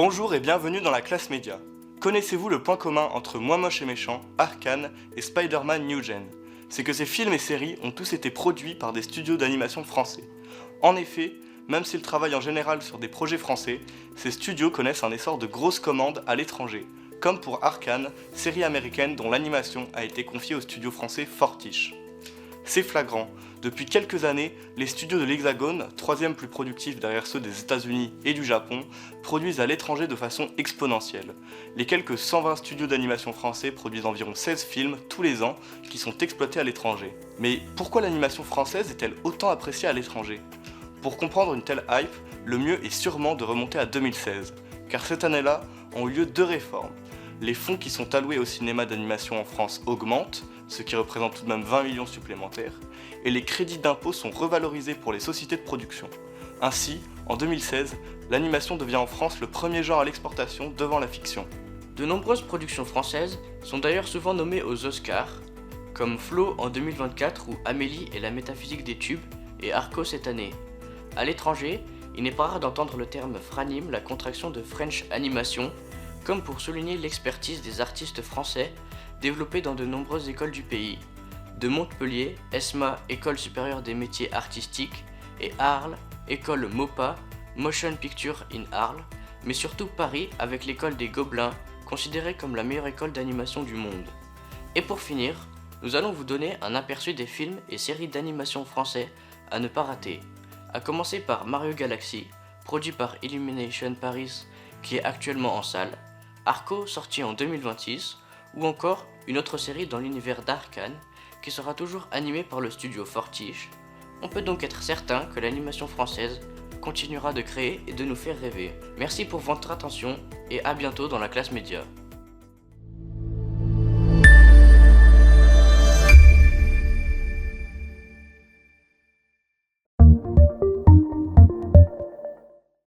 Bonjour et bienvenue dans la classe média. Connaissez-vous le point commun entre Moi Moche et Méchant, Arcane et Spider-Man New Gen? C'est que ces films et séries ont tous été produits par des studios d'animation français. En effet, même s'ils travaillent en général sur des projets français, ces studios connaissent un essor de grosses commandes à l'étranger, comme pour Arcane, série américaine dont l'animation a été confiée au studio français Fortiche. C'est flagrant. Depuis quelques années, les studios de l'Hexagone, troisième plus productif derrière ceux des États-Unis et du Japon, produisent à l'étranger de façon exponentielle. Les quelques 120 studios d'animation français produisent environ 16 films tous les ans qui sont exploités à l'étranger. Mais pourquoi l'animation française est-elle autant appréciée à l'étranger? Pour comprendre une telle hype, le mieux est sûrement de remonter à 2016, car cette année-là ont eu lieu deux réformes. Les fonds qui sont alloués au cinéma d'animation en France augmentent, ce qui représente tout de même 20 millions supplémentaires, et les crédits d'impôt sont revalorisés pour les sociétés de production. Ainsi, en 2016, l'animation devient en France le premier genre à l'exportation devant la fiction. De nombreuses productions françaises sont d'ailleurs souvent nommées aux Oscars, comme Flo en 2024 ou Amélie et la métaphysique des tubes et Arco cette année. À l'étranger, il n'est pas rare d'entendre le terme FRANIM, la contraction de French Animation, comme pour souligner l'expertise des artistes français développés dans de nombreuses écoles du pays. De Montpellier, ESMA, École supérieure des métiers artistiques, et Arles, École MOPA, Motion Picture in Arles, mais surtout Paris avec l'école des Gobelins, considérée comme la meilleure école d'animation du monde. Et pour finir, nous allons vous donner un aperçu des films et séries d'animation français à ne pas rater. À commencer par Mario Galaxy, produit par Illumination Paris, qui est actuellement en salle, Arco sorti en 2026, ou encore une autre série dans l'univers d'Arcane, qui sera toujours animée par le studio Fortiche. On peut donc être certain que l'animation française continuera de créer et de nous faire rêver. Merci pour votre attention et à bientôt dans la classe média.